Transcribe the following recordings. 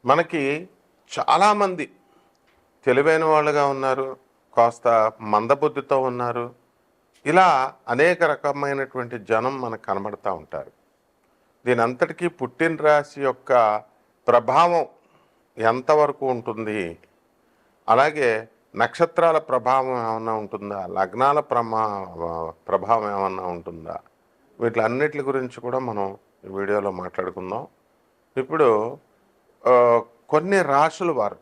మనకి చాలామంది తెలివైన వాళ్ళుగా ఉన్నారు, కాస్త మందబుద్ధితో ఉన్నారు. ఇలా అనేక రకమైనటువంటి జనం మనకు కనబడతా ఉంటారు. దీనంతటికీ పుట్టిన రాశి యొక్క ప్రభావం ఎంతవరకు ఉంటుంది? అలాగే నక్షత్రాల ప్రభావం ఏమన్నా ఉంటుందా? లగ్నాల ప్రభావం ఏమన్నా ఉంటుందా? వీటిలన్నిటి గురించి కూడా మనం ఈ వీడియోలో మాట్లాడుకుందాం. ఇప్పుడు కొన్ని రాశుల వారు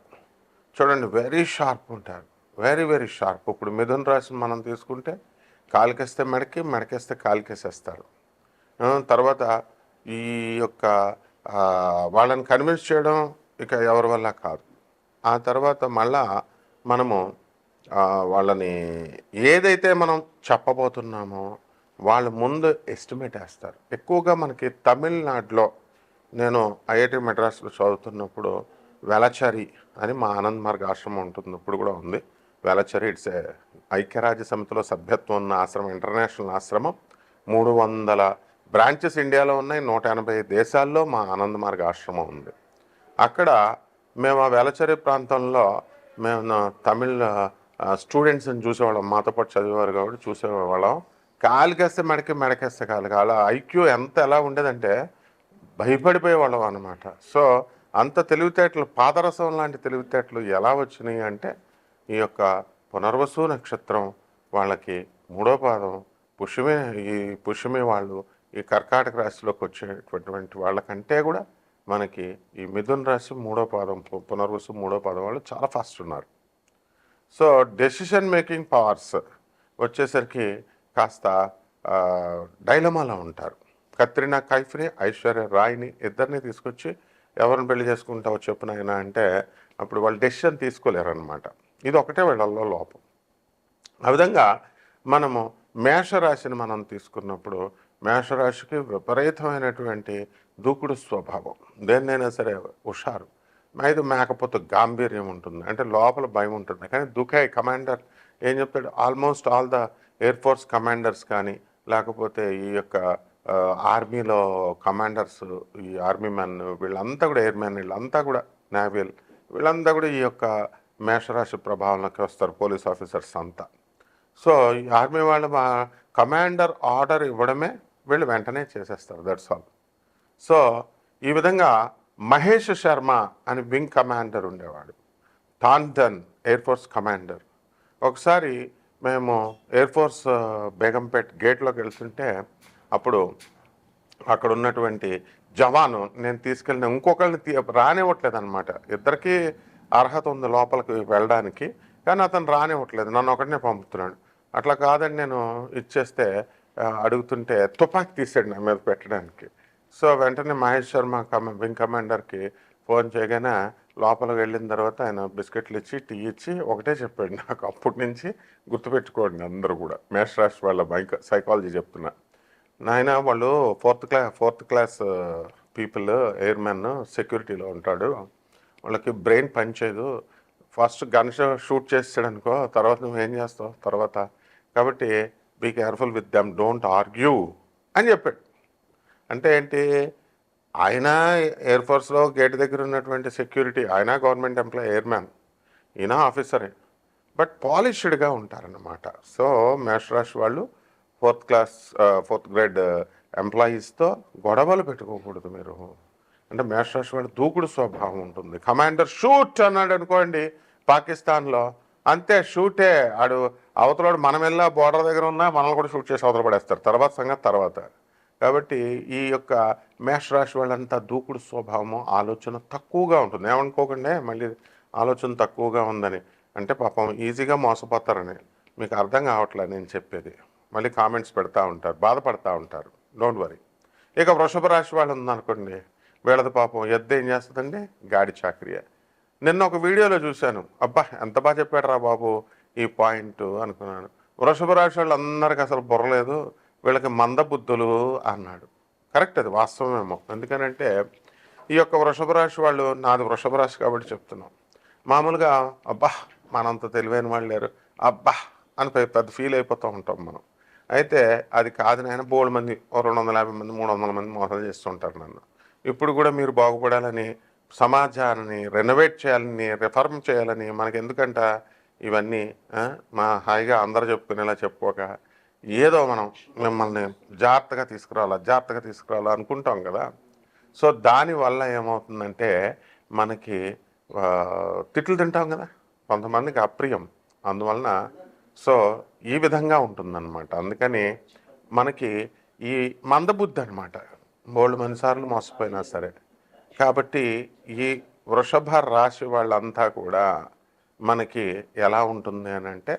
చూడండి వెరీ షార్ప్ ఉంటారు. Very very sharp. ఇప్పుడు మిథున రాశిని మనం తీసుకుంటే కాలికేస్తే మెడకి, మెడకేస్తే కాలికేసేస్తారు. తర్వాత ఈ యొక్క వాళ్ళని కన్విన్స్ చేయడం ఇక ఎవరి వల్ల కాదు. ఆ తర్వాత మళ్ళా మనము వాళ్ళని ఏదైతే మనం చెప్పబోతున్నామో వాళ్ళు ముందు ఎస్టిమేట్ వేస్తారు. ఎక్కువగా మనకి తమిళనాడులో నేను ఐఐటి మెడ్రాస్లో చదువుతున్నప్పుడు వెలచరి అని మా ఆనంద్ మార్గ్ ఆశ్రమం ఉంటుంది, ఇప్పుడు కూడా ఉంది. వెలచరి ఇట్స్ ఐక్యరాజ్య సమితిలో సభ్యత్వం ఉన్న ఆశ్రమం, ఇంటర్నేషనల్ ఆశ్రమం. 300 బ్రాంచెస్ ఇండియాలో ఉన్నాయి. 180 దేశాల్లో మా ఆనంద్ మార్గ్ ఆశ్రమం ఉంది. అక్కడ మేము ఆ వెలచరి ప్రాంతంలో మేము తమిళ స్టూడెంట్స్ని చూసేవాళ్ళం. మాతో పాటు చదివేవారు కాబట్టి చూసేవాళ్ళం. కాలికేస్తే మెడకి, మెడకేస్తే కాలికి. అలా ఐక్యూ ఎలా ఉండేదంటే భయపడిపోయేవాళ్ళం అన్నమాట. సో అంత తెలివితేటలు, పాదరసం లాంటి తెలివితేటలు ఎలా వచ్చినాయి అంటే ఈ యొక్క పునర్వసు నక్షత్రం వాళ్ళకి 3వ పాదం, పుష్యమి వాళ్ళు ఈ కర్కాటక రాశిలోకి వచ్చేటటువంటి వాళ్ళకంటే కూడా మనకి ఈ మిథున రాశి 3వ పాదం, పునర్వసు 3వ పాదం వాళ్ళు చాలా ఫాస్ట్ ఉన్నారు. సో డెసిషన్ మేకింగ్ పవర్స్ వచ్చేసరికి కాస్త డైలమాలో ఉంటారు. కత్రినా కైఫ్ని, ఐశ్వర్య రాయ్ని ఇద్దరిని తీసుకొచ్చి ఎవరిని పెళ్లి చేసుకుంటావో చెప్పునైనా అంటే అప్పుడు వాళ్ళు డెసిషన్ తీసుకోలేరు అనమాట. ఇది ఒకటే వీళ్ళల్లో లోపం. ఆ విధంగా మనము మేషరాశిని మనం తీసుకున్నప్పుడు మేషరాశికి విపరీతమైనటువంటి దూకుడు స్వభావం. దేన్నైనా సరే హుషారు, ఇది మేకపోతే గాంభీర్యం ఉంటుంది, అంటే లోపల భయం ఉంటుంది. కానీ దుఃఖే కమాండర్ ఏం చెప్తాడు, almost all the air force commanders కానీ లేకపోతే ఈ యొక్క ఆర్మీలో కమాండర్స్, ఈ ఆర్మీ మ్యాన్ వీళ్ళంతా కూడా, ఎయిర్ మ్యాన్ వీళ్ళంతా కూడా, నేవీల్ వీళ్ళంతా కూడా ఈ యొక్క మేషరాశి ప్రభావంలోకి వస్తారు, పోలీస్ ఆఫీసర్స్ అంతా. సో ఈ ఆర్మీ వాళ్ళు మా కమాండర్ ఆర్డర్ ఇవ్వడమే వీళ్ళు వెంటనే చేసేస్తారు, దట్స్ ఆల్. సో ఈ విధంగా మహేష్ శర్మ అని వింగ్ కమాండర్ ఉండేవాడు, టాండన్ ఎయిర్ ఫోర్స్ కమాండర్. ఒకసారి మేము ఎయిర్ ఫోర్స్ బేగంపేట్ గేట్లోకి వెళ్తుంటే అప్పుడు అక్కడ ఉన్నటువంటి జవాను నేను తీసుకెళ్ళిన ఇంకొకరిని రానివ్వట్లేదు అనమాట. ఇద్దరికీ అర్హత ఉంది లోపలికి వెళ్ళడానికి, కానీ అతను రానివ్వట్లేదు, నన్ను ఒకటినే పంపుతున్నాడు. అట్లా కాదని నేను ఇచ్చేస్తే అడుగుతుంటే తుపాకీ తీసాడు నా మీద పెట్టడానికి. సో వెంటనే మహేష్ శర్మ వింగ్ కమాండర్కి ఫోన్ చేయగానే లోపలికి వెళ్ళిన తర్వాత ఆయన బిస్కెట్లు ఇచ్చి, టీ ఇచ్చి ఒకటే చెప్పాడు నాకు. అప్పటి నుంచి గుర్తుపెట్టుకోండి అందరూ కూడా, మేషరాశి వాళ్ళ సైకాలజీ చెప్తున్నా. నాయన వాళ్ళు ఫోర్త్ క్లాస్ పీపుల్, ఎయిర్మెన్ సెక్యూరిటీలో ఉంటాడు, వాళ్ళకి బ్రెయిన్ పనిచేయదు. ఫస్ట్ గన్ షూట్ చేసాడు అనుకో, తర్వాత నువ్వేం చేస్తావు తర్వాత, కాబట్టి be careful with them, don't argue అని చెప్పాడు. అంటే ఏంటి, ఆయన ఎయిర్ ఫోర్స్లో గేట్ దగ్గర ఉన్నటువంటి సెక్యూరిటీ, ఆయన గవర్నమెంట్ ఎంప్లాయీ, ఎయిర్మ్యాన్, ఈయన ఆఫీసరే, బట్ పాలిష్డ్గా ఉంటారన్నమాట. సో మేషరాశి వాళ్ళు ఫోర్త్ గ్రేడ్ ఎంప్లాయీస్తో గొడవలు పెట్టుకోకూడదు మీరు. అంటే మేషరాశి వాళ్ళు దూకుడు స్వభావం ఉంటుంది. కమాండర్ షూట్ అన్నాడు అనుకోండి పాకిస్తాన్లో, అంతే షూటే. ఆడు అవతలాడు మనం వెళ్ళా బోర్డర్ దగ్గర ఉన్నా మనల్ని కూడా షూట్ చేసి అవతల పడేస్తారు, తర్వాత సంగతి తర్వాత. కాబట్టి ఈ యొక్క మేషరాశి వాళ్ళంతా దూకుడు స్వభావము, ఆలోచన తక్కువగా ఉంటుంది. ఏమనుకోకండి మళ్ళీ ఆలోచన తక్కువగా ఉందని, అంటే పాపం ఈజీగా మోసపోతారని మీకు అర్థం కావట్లేదు నేను చెప్పేది. మళ్ళీ కామెంట్స్ పెడతా ఉంటారు, బాధపడతా ఉంటారు, డోంట్ వరీ. ఇక వృషభ రాశి వాళ్ళు ఉందనుకోండి, వీళ్ళది పాపం ఎద్దు ఏం చేస్తుందండి, గాడి చాకరియే. నిన్న ఒక వీడియోలో చూశాను, అబ్బా ఎంత బాగా చెప్పాడు రా బాబు ఈ పాయింట్ అనుకున్నాను. వృషభ రాశి వాళ్ళు అందరికి అసలు బుర్రలేదు, వీళ్ళకి మందబుద్ధులు అన్నాడు. కరెక్ట్, అది వాస్తవమేమో. ఎందుకనంటే ఈ యొక్క వృషభ రాశి వాళ్ళు, నాది వృషభ రాశి కాబట్టి చెప్తున్నాం, మామూలుగా అబ్బా మనంత తెలివైన వాళ్ళు లేరు అబ్బా అని పెద్ద ఫీల్ అయిపోతూ ఉంటాం మనం. అయితే అది కాదు నాయన, బోల్డ్ మంది 250 మంది 300 మంది మోసాలు చేస్తుంటారు నన్ను. ఇప్పుడు కూడా మీరు బాగుపడాలని సమాజాన్ని రెనోవేట్ చేయాలని, రిఫార్మ్ చేయాలని మనకి ఎందుకంట ఇవన్నీ మా హాయిగా అందరూ చెప్పుకునేలా చెప్పుకోక ఏదో మనం మిమ్మల్ని జాగ్రత్తగా తీసుకురావాలా అనుకుంటాం కదా. సో దానివల్ల ఏమవుతుందంటే మనకి తిట్లు తింటాం కదా, కొంతమందికి అప్రియం. అందువలన సో ఈ విధంగా ఉంటుందన్నమాట. అందుకని మనకి ఈ మందబుద్ధి అనమాట, బోల్డ్ మనిసార్లు మోసపోయినా సరే. కాబట్టి ఈ వృషభ రాశి వాళ్ళంతా కూడా మనకి ఎలా ఉంటుంది అని అంటే,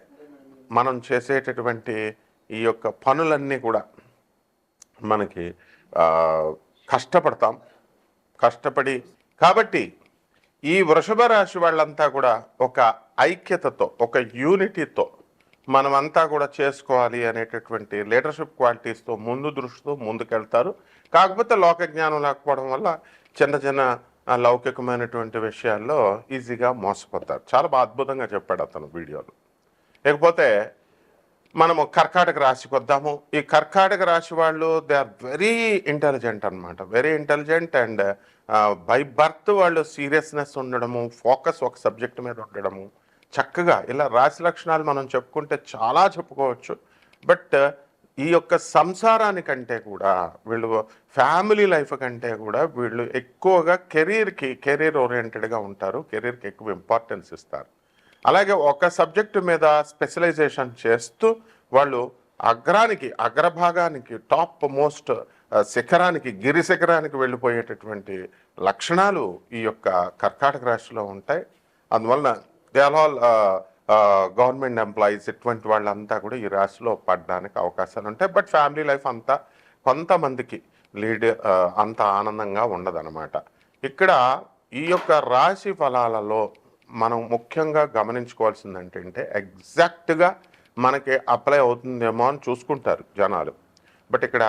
మనం చేసేటటువంటి ఈ యొక్క పనులన్నీ కూడా మనకి కష్టపడి కాబట్టి ఈ వృషభ రాశి వాళ్ళంతా కూడా ఒక ఐక్యతతో, ఒక యూనిటీతో మనమంతా కూడా చేసుకోవాలి అనేటటువంటి లీడర్షిప్ క్వాలిటీస్తో దృష్టితో ముందుకెళ్తారు. కాకపోతే లోక జ్ఞానం లేకపోవడం వల్ల చిన్న లౌకికమైనటువంటి విషయాల్లో ఈజీగా మోసపోతారు. చాలా బాగా అద్భుతంగా చెప్పాడు అతను వీడియోలో. లేకపోతే మనము కర్కాటక రాశికి వద్దాము. ఈ కర్కాటక రాశి వాళ్ళు దే ఆర్ వెరీ ఇంటెలిజెంట్ అనమాట, very intelligent. And by birth వాళ్ళు సీరియస్నెస్ ఉండడము, ఫోకస్ ఒక సబ్జెక్ట్ మీద ఉండడము, చక్కగా ఇలా రాశి లక్షణాలు మనం చెప్పుకుంటే చాలా చెప్పుకోవచ్చు. బట్ ఈ యొక్క సంసారానికంటే కూడా వీళ్ళు ఫ్యామిలీ లైఫ్ కంటే కూడా వీళ్ళు ఎక్కువగా కెరీర్ ఓరియంటెడ్గా ఉంటారు, కెరీర్కి ఎక్కువ ఇంపార్టెన్స్ ఇస్తారు. అలాగే ఒక సబ్జెక్టు మీద స్పెషలైజేషన్ చేస్తూ వాళ్ళు అగ్రభాగానికి టాప్ మోస్ట్ శిఖరానికి, గిరి శిఖరానికి వెళ్ళిపోయేటటువంటి లక్షణాలు ఈ యొక్క కర్కాటక రాశిలో ఉంటాయి. అందువలన they are all government employees, ఇటువంటి వాళ్ళంతా కూడా ఈ రాశిలో పడడానికి అవకాశాలు ఉంటాయి. బట్ ఫ్యామిలీ లైఫ్ అంతా కొంతమందికి అంత ఆనందంగా ఉండదన్నమాట. ఇక్కడ ఈ యొక్క రాశి ఫలాలలో మనం ముఖ్యంగా గమనించుకోవాల్సింది ఏంటంటే, ఎగ్జాక్ట్గా మనకి అప్లై అవుతుందేమో అని చూసుకుంటారు జనాలు. బట్ ఇక్కడ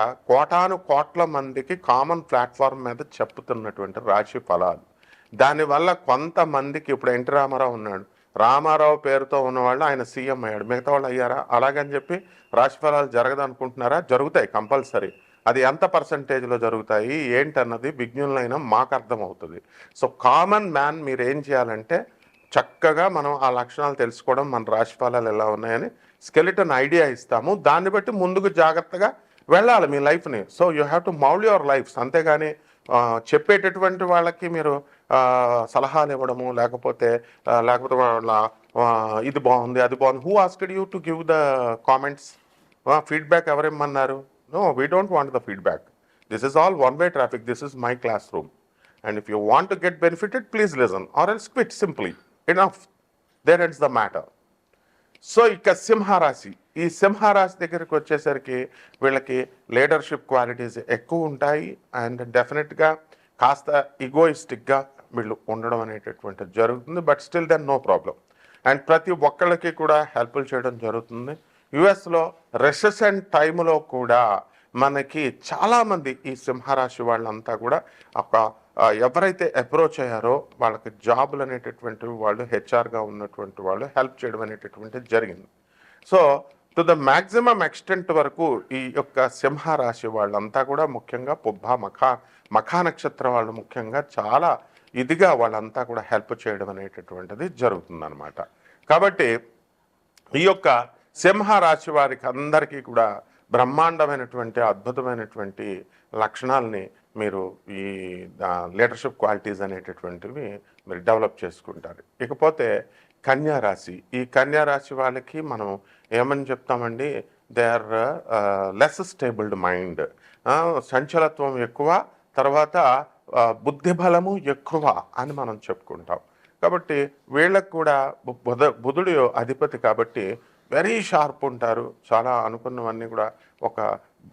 కోట్ల మందికి కామన్ ప్లాట్ఫామ్ మీద చెప్పుతున్నటువంటి రాశి ఫలాలు. దానివల్ల కొంతమందికి, ఇప్పుడు ఎన్టీ రామారావు ఉన్నాడు, రామారావు పేరుతో ఉన్నవాళ్ళు ఆయన సీఎం అయ్యాడు, మిగతా వాళ్ళు అయ్యారా? అలాగని చెప్పి రాశి ఫలాలు జరగదనుకుంటున్నారా? జరుగుతాయి కంపల్సరీ. అది ఎంత పర్సంటేజ్లో జరుగుతాయి ఏంటన్నది విజ్ఞులైనా మాకు అర్థమవుతుంది. సో కామన్ మ్యాన్ మీరు ఏం చేయాలంటే, చక్కగా మనం ఆ లక్షణాలు తెలుసుకోవడం, మన రాశి ఫలాలు ఎలా ఉన్నాయని స్కెలిటన్ ఐడియా ఇస్తాము. దాన్ని బట్టి ముందుకు జాగ్రత్తగా వెళ్ళాలి మీ లైఫ్ని. So you have to mould your lifes. అంతేగాని చెప్పేటటువంటి వాళ్ళకి మీరు సలహాలు ఇవ్వడము, లేకపోతే వాళ్ళ ఇది బాగుంది అది బాగుంది. Who asked you to give the comments? Feedback ఎవరిమ్మన్నారు? No, we don't want the feedback. This is all one way traffic. This is my classroom. And if you want to get benefited, please listen or else quit simply. Enough. There ends the matter. So ఇక సింహరాశి, ఈ సింహరాశి దగ్గరికి వచ్చేసరికి వీళ్ళకి leadership qualities ఎక్కువ ఉంటాయి. And డెఫినెట్గా కాస్త ఈగోయిస్టిక్గా వీళ్ళు ఉండడం అనేటటువంటిది జరుగుతుంది. But still then no problem. And ప్రతి ఒక్కళ్ళకి కూడా హెల్ప్లు చేయడం జరుగుతుంది. యుఎస్లో రెసెషన్ టైంలో కూడా మనకి చాలామంది ఈ సింహరాశి వాళ్ళంతా కూడా ఎవరైతే అప్రోచ్ అయ్యారో వాళ్ళకి జాబులు అనేటటువంటి వాళ్ళు, హెచ్ఆర్గా ఉన్నటువంటి వాళ్ళు హెల్ప్ చేయడం అనేటటువంటిది జరిగింది. So to the maximum extent వరకు ఈ యొక్క సింహరాశి వాళ్ళంతా కూడా, ముఖ్యంగా పుబ్బ మఖా నక్షత్రం వాళ్ళు ముఖ్యంగా చాలా ఇదిగా వాళ్ళంతా కూడా హెల్ప్ చేయడం అనేటటువంటిది జరుగుతుందన్నమాట. కాబట్టి ఈ యొక్క సింహరాశి వారికి అందరికీ కూడా బ్రహ్మాండమైనటువంటి అద్భుతమైనటువంటి లక్షణాలని మీరు ఈ లీడర్షిప్ క్వాలిటీస్ అనేటటువంటివి మీరు డెవలప్ చేసుకుంటారు. ఇకపోతే కన్యారాశి, ఈ కన్యారాశి వాళ్ళకి మనం ఏమని చెప్తామండి? They are less stabled mind, సంచలత్వం ఎక్కువ, తర్వాత బుద్ధి బలము ఎక్కువ అని మనం చెప్పుకుంటాం. కాబట్టి వీళ్ళకు కూడా బుధుడు అధిపతి కాబట్టి వెరీ షార్ప్ ఉంటారు. చాలా అనుకున్నవన్నీ కూడా ఒక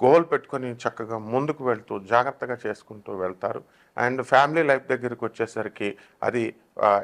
గోల్ పెట్టుకొని చక్కగా ముందుకు వెళ్తూ జాగ్రత్తగా చేసుకుంటూ వెళ్తారు. అండ్ ఫ్యామిలీ లైఫ్ దగ్గరికి వచ్చేసరికి అది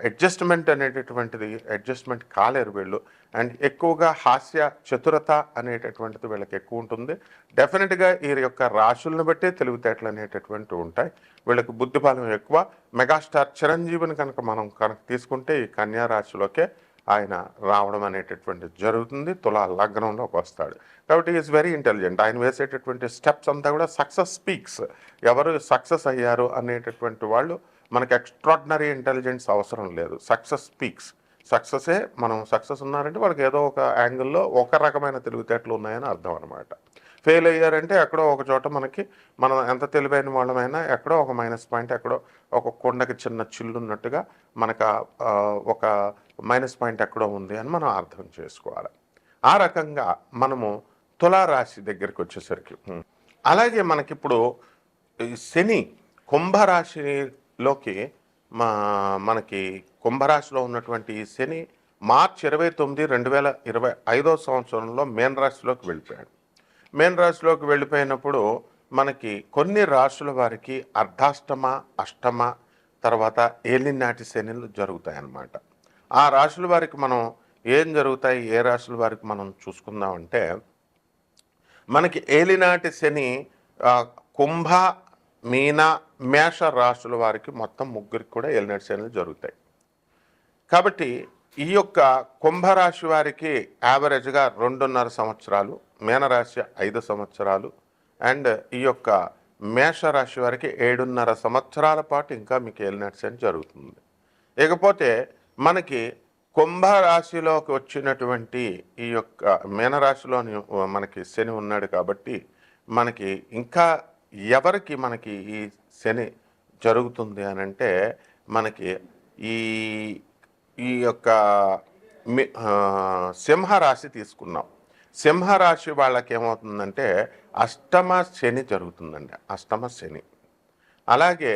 అడ్జస్ట్మెంట్ అనేటటువంటిది అడ్జస్ట్మెంట్ కాలేరు వీళ్ళు. అండ్ ఎక్కువగా హాస్య చతురత అనేటటువంటిది వీళ్ళకి ఎక్కువ ఉంటుంది. డెఫినెట్గా ఈ యొక్క రాశులను బట్టే తెలివితేటలు అనేటటువంటివి ఉంటాయి. వీళ్ళకి బుద్ధిబలం ఎక్కువ. మెగాస్టార్ చిరంజీవిని మనం తీసుకుంటే ఈ కన్యా రాశిలోకే ఆయన రావడం అనేటటువంటిది జరుగుతుంది. తులా లగ్నంలోకి వస్తాడు. కాబట్టి ఈజ్ వెరీ ఇంటెలిజెంట్. ఆయన వేసేటటువంటి స్టెప్స్ అంతా కూడా సక్సెస్ స్పీక్స్. ఎవరు సక్సెస్ అయ్యారు అనేటటువంటి వాళ్ళు మనకి ఎక్స్ట్రాడినరీ ఇంటెలిజెన్స్ అవసరం లేదు. Success speaks. సక్సెసే మనం సక్సెస్ ఉన్నారంటే వాళ్ళకి ఏదో ఒక యాంగిల్లో ఒక రకమైన తెలివితేటలు ఉన్నాయని అర్థం అనమాట. ఫెయిల్ అయ్యారంటే ఎక్కడో ఒక చోట మనకి మనం ఎంత తెలివైన వాళ్ళమైనా ఎక్కడో ఒక మైనస్ పాయింట్, ఎక్కడో ఒక కొండకి చిన్న చిల్లున్నట్టుగా మనకు ఒక మైనస్ పాయింట్ ఎక్కడో ఉంది అని మనం అర్థం చేసుకోవాలి. ఆ రకంగా మనము తులారాశి దగ్గరికి వచ్చేసరికి అలాగే మనకిప్పుడు ఈ శని కుంభరాశిలోకి మనకి కుంభరాశిలో ఉన్నటువంటి ఈ శని మార్చి 29, 2025 సంవత్సరంలో మేన్ రాశిలోకి వెళ్ళిపోయాడు. మేన్ రాశిలోకి వెళ్ళిపోయినప్పుడు మనకి కొన్ని రాశుల వారికి అర్ధాష్టమ, అష్టమ, తర్వాత ఏలినాటి శనిలు జరుగుతాయన్నమాట. ఆ రాశుల వారికి మనం ఏం జరుగుతాయి, ఏ రాశుల వారికి మనం చూసుకుందామంటే మనకి ఏలినాటి శని కుంభ, మీన, మేష రాశుల వారికి మొత్తం ముగ్గురికి కూడా ఏలినాటి శనులు జరుగుతాయి. కాబట్టి ఈ యొక్క కుంభరాశి వారికి యావరేజ్గా 2.5 సంవత్సరాలు, మీనరాశి 5 సంవత్సరాలు, అండ్ ఈ యొక్క మేషరాశి వారికి 7.5 సంవత్సరాల పాటు ఇంకా మీకు ఏలినాటి శని జరుగుతుంది. ఇకపోతే మనకి కుంభరాశిలోకి వచ్చినటువంటి ఈ యొక్క మీనరాశిలోని మనకి శని ఉన్నాడు కాబట్టి మనకి ఇంకా ఎవరికి మనకి ఈ శని జరుగుతుంది అని అంటే మనకి ఈ ఈ యొక్క సింహరాశి తీసుకున్నాం. సింహరాశి వాళ్ళకి ఏమవుతుందంటే అష్టమ శని జరుగుతుందండి, అష్టమ శని. అలాగే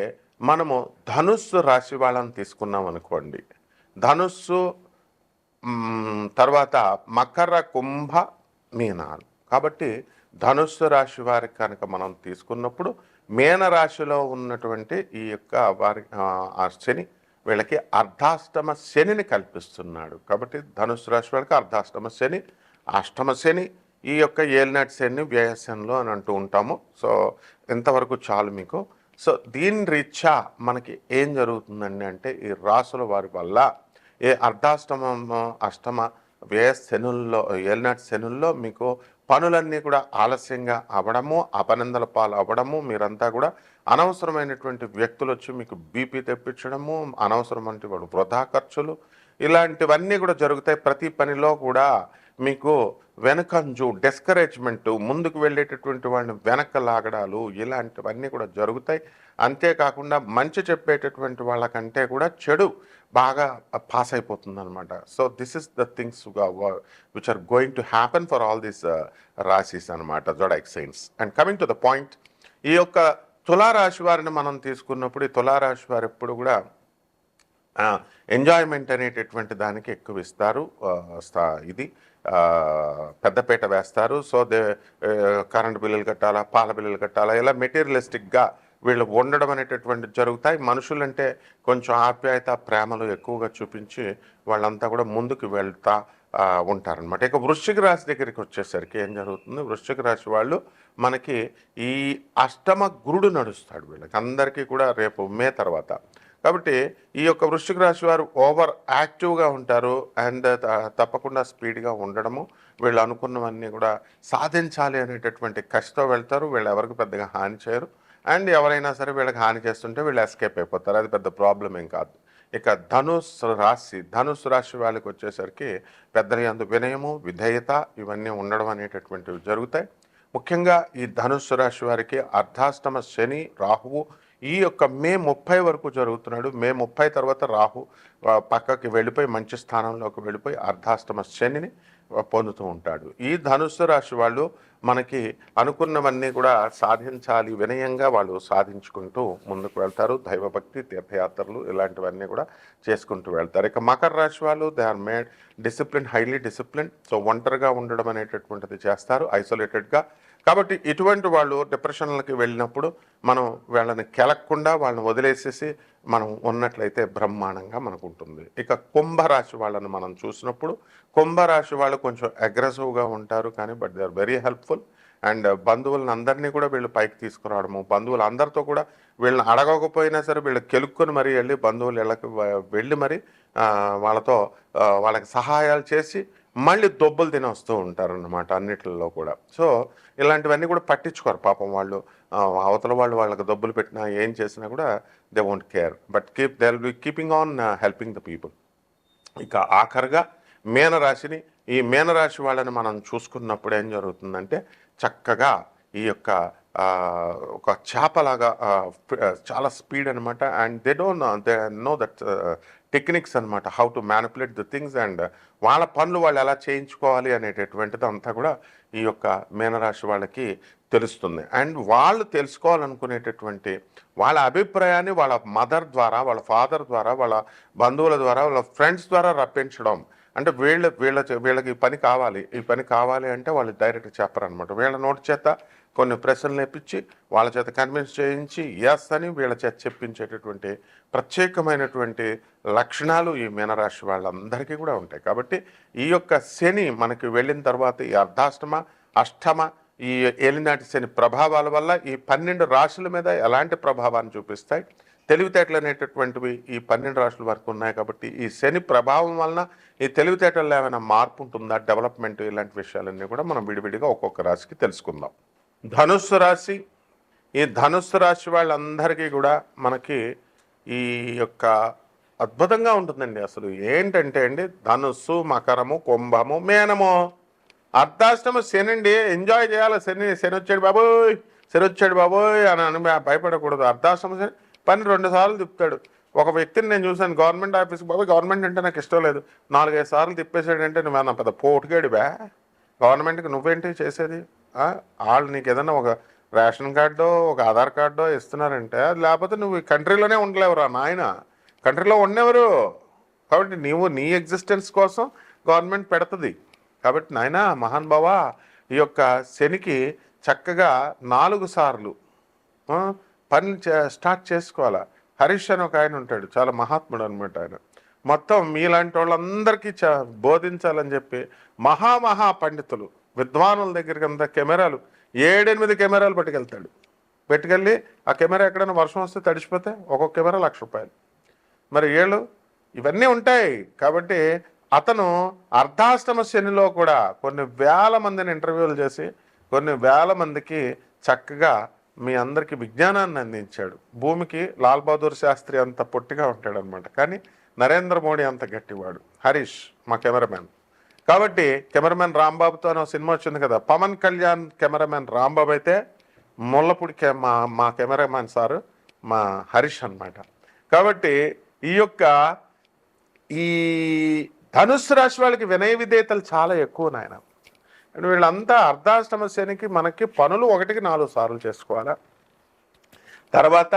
మనము ధనుస్సు రాశి వాళ్ళని తీసుకున్నాం అనుకోండి, ధనుస్సు తర్వాత మకర, కుంభ, మీనాలు. కాబట్టి ధనుస్సు రాశి వారికి కనుక మనం తీసుకున్నప్పుడు మీనరాశిలో ఉన్నటువంటి ఈ యొక్క వారి ఆ శని వీళ్ళకి అర్ధాష్టమ శనిని కల్పిస్తున్నాడు. కాబట్టి ధనుస్సు రాశి వాళ్ళకి అర్ధాష్టమ శని, అష్టమ శని, ఈ యొక్క ఏలినాటి శని వ్యయశనిలో అని అంటూ ఉంటాము. సో ఇంతవరకు చాలు మీకు. సో దీని రీత్యా మనకి ఏం జరుగుతుందండి అంటే ఈ రాసుల వారి వల్ల ఏ అర్ధాష్టమ, అష్టమ వ్యయ శనుల్లో, ఏలినాటి శనుల్లో మీకు పనులన్నీ కూడా ఆలస్యంగా అవ్వడము, అపనిందల పాలు అవ్వడము, మీరంతా కూడా అనవసరమైనటువంటి వ్యక్తులు వచ్చి మీకు బీపీ తెప్పించడము, అనవసరమైన వాడు వృధా ఖర్చులు, ఇలాంటివన్నీ కూడా జరుగుతాయి. ప్రతి పనిలో కూడా మీకు వెనకంజు, డిస్కరేజ్మెంటు, ముందుకు వెళ్ళేటటువంటి వాళ్ళని వెనక్కి లాగడాలు, ఇలాంటివన్నీ కూడా జరుగుతాయి. అంతేకాకుండా మంచి చెప్పేటటువంటి వాళ్ళకంటే కూడా చెడు బాగా పాస్ అయిపోతుంది అనమాట. So this is the things which are going to happen for all these రాశీస్ అనమాట, zodiac signs. And coming to the point, ఈ యొక్క తులారాశి వారిని మనం తీసుకున్నప్పుడు ఈ తులారాశి వారు ఎప్పుడు కూడా ఎంజాయ్మెంట్ అనేటటువంటి దానికి ఎక్కువ ఇస్తారు, ఇది పెద్దపీట వేస్తారు. సో కరెంటు బిల్లులు కట్టాలా, పాల బిల్లులు కట్టాలా, ఇలా మెటీరియలిస్టిక్గా వీళ్ళు ఉండడం అనేటటువంటి జరుగుతాయి. మనుషులంటే కొంచెం ఆప్యాయత, ప్రేమలు ఎక్కువగా చూపించి వాళ్ళంతా కూడా ముందుకు వెళ్తా ఉంటారనమాట. ఇక వృశ్చిక రాశి దగ్గరికి వచ్చేసరికి ఏం జరుగుతుంది, వృశ్చిక రాశి వాళ్ళు మనకి ఈ అష్టమ గురుడు నడుస్తాడు వీళ్ళకి అందరికీ కూడా రేపు మే తర్వాత. కాబట్టి ఈ యొక్క వృశ్చిక రాశి వారు ఓవర్ యాక్టివ్గా ఉంటారు అండ్ తప్పకుండా స్పీడ్గా ఉండడము, వీళ్ళు అనుకున్నవన్నీ కూడా సాధించాలి అనేటటువంటి కసితో వెళ్తారు. వీళ్ళు ఎవరికి పెద్దగా హాని చేయరు అండ్ ఎవరైనా సరే వీళ్ళకి హాని చేస్తుంటే వీళ్ళు ఎస్కేప్ అయిపోతారు, అది పెద్ద ప్రాబ్లం ఏం కాదు. ఇక ధనుస్సు రాశి వాళ్ళకి వచ్చేసరికి పెద్దల యందు వినయము, విధేయత ఇవన్నీ ఉండడం అనేటటువంటివి జరుగుతాయి. ముఖ్యంగా ఈ ధనుస్సు రాశి వారికి అర్ధాష్టమ శని, రాహువు ఈ యొక్క మే 30 వరకు జరుగుతున్నాడు. మే 30 తర్వాత రాహు పక్కకి వెళ్ళిపోయి మంచి స్థానంలోకి వెళ్ళిపోయి అర్ధాష్టమ శనిని పొందుతూ ఉంటాడు. ఈ ధనుస్సు రాశి వాళ్ళు మనకి అనుకున్నవన్నీ కూడా సాధించాలి, వినయంగా వాళ్ళు సాధించుకుంటూ ముందుకు వెళ్తారు. దైవభక్తి, తీర్థయాత్రలు ఇలాంటివన్నీ కూడా చేసుకుంటూ వెళ్తారు. ఇక మకర రాశి వాళ్ళు they are made discipline, highly discipline. So ఒంటరిగా ఉండడం అనేటటువంటిది చేస్తారు, ఐసోలేటెడ్గా. కాబట్టి ఇటువంటి వాళ్ళు డిప్రెషన్లకి వెళ్ళినప్పుడు మనం వాళ్ళని కెలక్కుండా వాళ్ళని వదిలేసేసి మనం ఉన్నట్లయితే బ్రహ్మాండంగా మనకు ఉంటుంది. ఇక కుంభరాశి వాళ్ళని మనం చూసినప్పుడు కుంభరాశి వాళ్ళు కొంచెం అగ్రెసివ్గా ఉంటారు, కానీ but they are very helpful. And బంధువులను అందరినీ కూడా వీళ్ళు పైకి తీసుకురావడము, బంధువులు అందరితో కూడా వీళ్ళని అడగకపోయినా సరే వీళ్ళు కెలుక్కొని మరీ వెళ్ళి బంధువులు ఇళ్ళకి వెళ్ళి మరి వాళ్ళతో వాళ్ళకి సహాయాలు చేసి మళ్ళీ దొబ్బలు తిని వస్తూ ఉంటారన్నమాట అన్నిటిలో కూడా. సో ఇలాంటివన్నీ కూడా పట్టించుకోరు పాపం వాళ్ళు. అవతల వాళ్ళు వాళ్ళకి దొబ్బులు పెట్టినా ఏం చేసినా కూడా they won't care, but they will be keeping on helping the people. ఇక ఆఖరిగా మీనరాశిని, ఈ మీనరాశి వాళ్ళని మనం చూసుకున్నప్పుడు ఏం జరుగుతుందంటే చక్కగా ఈ యొక్క ఒక చేపలాగా చాలా స్పీడ్ అనమాట. And they know that techniques అనమాట, how to manipulate the things. And వాళ్ళ పనులు వాళ్ళు ఎలా చేయించుకోవాలి అనేటటువంటిది అంతా కూడా ఈ యొక్క మీనరాశి వాళ్ళకి తెలుస్తుంది. అండ్ వాళ్ళు తెలుసుకోవాలనుకునేటటువంటి వాళ్ళ అభిప్రాయాన్ని వాళ్ళ మదర్ ద్వారా, వాళ్ళ ఫాదర్ ద్వారా, వాళ్ళ బంధువుల ద్వారా, వాళ్ళ ఫ్రెండ్స్ ద్వారా రప్పించడం. అంటే వీళ్ళకి ఈ పని కావాలి, ఈ పని కావాలి అంటే వాళ్ళు డైరెక్ట్ చెప్పరనమాట. వీళ్ళ నోటి చేత కొన్ని ప్రశ్నలు నేర్పించి వాళ్ళ చేత కన్విన్స్ చేయించి ఎస్ అని వీళ్ళ చేత చెప్పించేటటువంటి ప్రత్యేకమైనటువంటి లక్షణాలు ఈ మీనరాశి వాళ్ళందరికీ కూడా ఉంటాయి. కాబట్టి ఈ యొక్క శని మనకి వెళ్ళిన తర్వాత ఈ అర్ధాష్టమ, అష్టమ, ఈ ఏలినాటి శని ప్రభావాల వల్ల ఈ 12 రాశుల మీద ఎలాంటి ప్రభావాన్ని చూపిస్తాయి, తెలివితేటలు అనేటటువంటివి ఈ 12 రాశుల వరకు ఉన్నాయి. కాబట్టి ఈ శని ప్రభావం వలన ఈ తెలివితేటల్లో ఏమైనా మార్పు ఉంటుందా, డెవలప్మెంట్, ఇలాంటి విషయాలన్నీ కూడా మనం విడివిడిగా ఒక్కొక్క రాశికి తెలుసుకుందాం. ధనుస్సు రాశి, ఈ ధనుస్సు రాశి వాళ్ళందరికీ కూడా మనకి ఈ యొక్క అద్భుతంగా ఉంటుందండి. అసలు ఏంటంటే అండి, ధనుస్సు, మకరము, కుంభము, మేనము, అర్ధాష్టమ శని అండి. ఎంజాయ్ చేయాలి. శని వచ్చాడు బాబోయ్, శని వచ్చాడు బాబోయ్ అని భయపడకూడదు. అర్ధాష్టమ శని పని 2 సార్లు తిప్పుతాడు. ఒక వ్యక్తిని నేను చూశాను గవర్నమెంట్ ఆఫీస్కి, బాబోయ్ గవర్నమెంట్ అంటే నాకు ఇష్టం లేదు, 4-5 సార్లు తిప్పేసాడంటే నువ్వేనా పెద్ద పోటుగాడి బా, గవర్నమెంట్కి నువ్వేంటి చేసేది? వాళ్ళు నీకు ఏదన్నా ఒక రేషన్ కార్డో ఒక ఆధార్ కార్డో ఇస్తున్నారంటే, అది లేకపోతే నువ్వు ఈ కంట్రీలోనే ఉండలేవురా నాయన, కంట్రీలో ఉండేవారు. కాబట్టి నీ ఎగ్జిస్టెన్స్ కోసం గవర్నమెంట్ పెడుతుంది. కాబట్టి నాయన మహానుభావ, ఈ యొక్క శనికి చక్కగా 4 సార్లు పని స్టార్ట్ చేసుకోవాలా. హరీష్ అని ఒక ఆయన ఉంటాడు, చాలా మహాత్ముడు అనమాట ఆయన. మొత్తం మీలాంటి వాళ్ళందరికీ బోధించాలని చెప్పి మహా పండితులు, విద్వానుల దగ్గరికి అంతా కెమెరాలు 7-8 కెమెరాలు పెట్టుకెళ్ళి ఆ కెమెరా ఎక్కడైనా వర్షం వస్తే తడిచిపోతే ఒక్కొక్క కెమెరా ₹1,00,000. మరి ఇవన్నీ ఉంటాయి. కాబట్టి అతను అర్ధాష్టమ శనిలో కూడా కొన్ని వేల మందిని ఇంటర్వ్యూలు చేసి కొన్ని వేల మందికి చక్కగా మీ అందరికీ విజ్ఞానాన్ని అందించాడు. భూమికి లాల్ బహదూర్ శాస్త్రి అంత పొట్టిగా ఉంటాడు అనమాట, కానీ నరేంద్ర మోడీ అంత గట్టివాడు హరీష్ మా కెమెరామెన్. కాబట్టి కెమెరామెన్ రాంబాబుతో అనే సినిమా వచ్చింది కదా, పవన్ కళ్యాణ్ కెమెరామెన్ రాంబాబు అయితే ముళ్ళపూడి మా కెమెరామెన్ సారు మా హరీష్ అనమాట. కాబట్టి ఈ ధనుస్సు రాశి వాళ్ళకి వినయ విధేయతలు చాలా ఎక్కువ నాయన. అండ్ వీళ్ళంతా అర్ధాష్టమ శనికి మనకి పనులు 1కి 4 సార్లు చేసుకోవాలా. తర్వాత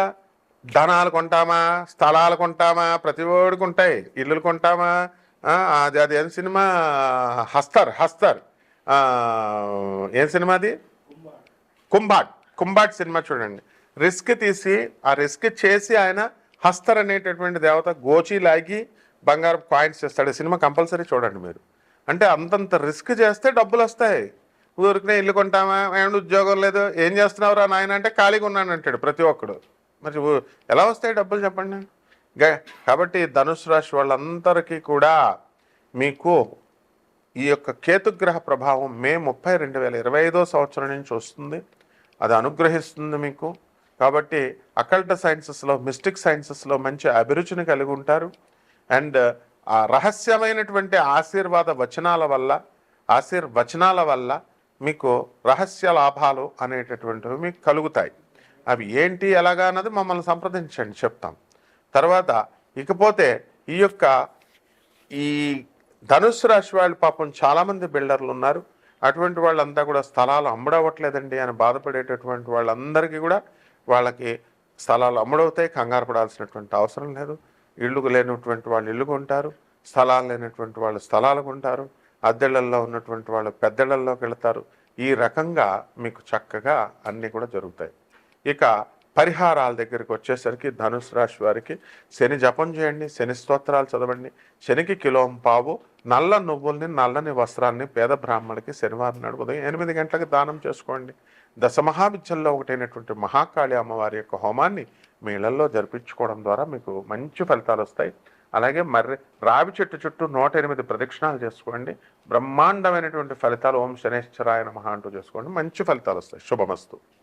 ధనాలు కొంటామా, స్థలాలు కొంటామా, ప్రతి ఓడికి ఉంటాయి, ఇల్లులు కొంటామా. అది ఏం సినిమా, హస్తర్ ఏం సినిమా అది, కుంభాట్ సినిమా చూడండి. రిస్క్ తీసి ఆ రిస్క్ చేసి ఆయన హస్తర్ అనేటటువంటి దేవత గోచి లాగి బంగారు కాయిన్స్ చేస్తాడు. సినిమా కంపల్సరీ చూడండి మీరు. అంటే అంతంత రిస్క్ చేస్తే డబ్బులు వస్తాయి. ఊరికనే ఇల్లు కొంటామా, ఏమన్నా ఉద్యోగం లేదు, ఏం చేస్తున్నావురా నాయన అంటే ఖాళీగా ఉన్నాను అంటాడు ప్రతి ఒక్కడు. మరి ఎలా వస్తాయి డబ్బులు చెప్పండి. కాబట్టి ధనుసు రాశి వాళ్ళందరికీ కూడా మీకు ఈ యొక్క కేతుగ్రహ ప్రభావం మే 30, 2025 సంవత్సరం నుంచి వస్తుంది. అది అనుగ్రహిస్తుంది మీకు. కాబట్టి అకల్ట్ సైన్సెస్లో, మిస్టిక్ సైన్సెస్లో మంచి అభిరుచిని కలిగి ఉంటారు. అండ్ ఆ రహస్యమైనటువంటి ఆశీర్వచనాల వల్ల మీకు రహస్య లాభాలు అనేటటువంటివి మీకు కలుగుతాయి. అవి ఏంటి ఎలాగా అన్నది మమ్మల్ని సంప్రదించండి, చెప్తాం. తర్వాత ఇకపోతే ఈ ధనుస్సు రాశి వాళ్ళు పాపం చాలామంది బిల్డర్లు ఉన్నారు. అటువంటి వాళ్ళంతా కూడా స్థలాలు అమ్ముడవట్లేదండి అని బాధపడేటటువంటి వాళ్ళందరికీ కూడా వాళ్ళకి స్థలాలు అమ్ముడవుతాయి. కంగారు పడాల్సినటువంటి అవసరం లేదు. ఇళ్ళు లేనటువంటి వాళ్ళు ఇల్లు కొంటారు, స్థలాలు లేనటువంటి వాళ్ళు స్థలాలు కొంటారు, అద్దెళ్లలో ఉన్నటువంటి వాళ్ళు పెద్దళ్లలోకి వెళతారు. ఈ రకంగా మీకు చక్కగా అన్నీ కూడా జరుగుతాయి. ఇక పరిహారాల దగ్గరికి వచ్చేసరికి ధనుసు రాశి వారికి శని జపం చేయండి, శని స్తోత్రాలు చదవండి. శనికి 1 కిలో పావు నల్ల నువ్వుల్ని, నల్లని వస్త్రాన్ని పేద బ్రాహ్మణులకి శనివారం నాడు ఉదయం 8 గంటలకు దానం చేసుకోండి. దశమహావిద్యల్లో ఒకటైనటువంటి మహాకాళి అమ్మవారి యొక్క హోమాన్ని మీ ఇళ్లలో జరిపించుకోవడం ద్వారా మీకు మంచి ఫలితాలు వస్తాయి. అలాగే రావి చెట్టు చుట్టూ 108 ప్రదక్షిణాలు చేసుకోండి. బ్రహ్మాండమైనటువంటి ఫలితాలు. ఓం శనేశ్వరాయ నమః అంటూ చేసుకోండి. మంచి ఫలితాలు వస్తాయి. శుభమస్తు.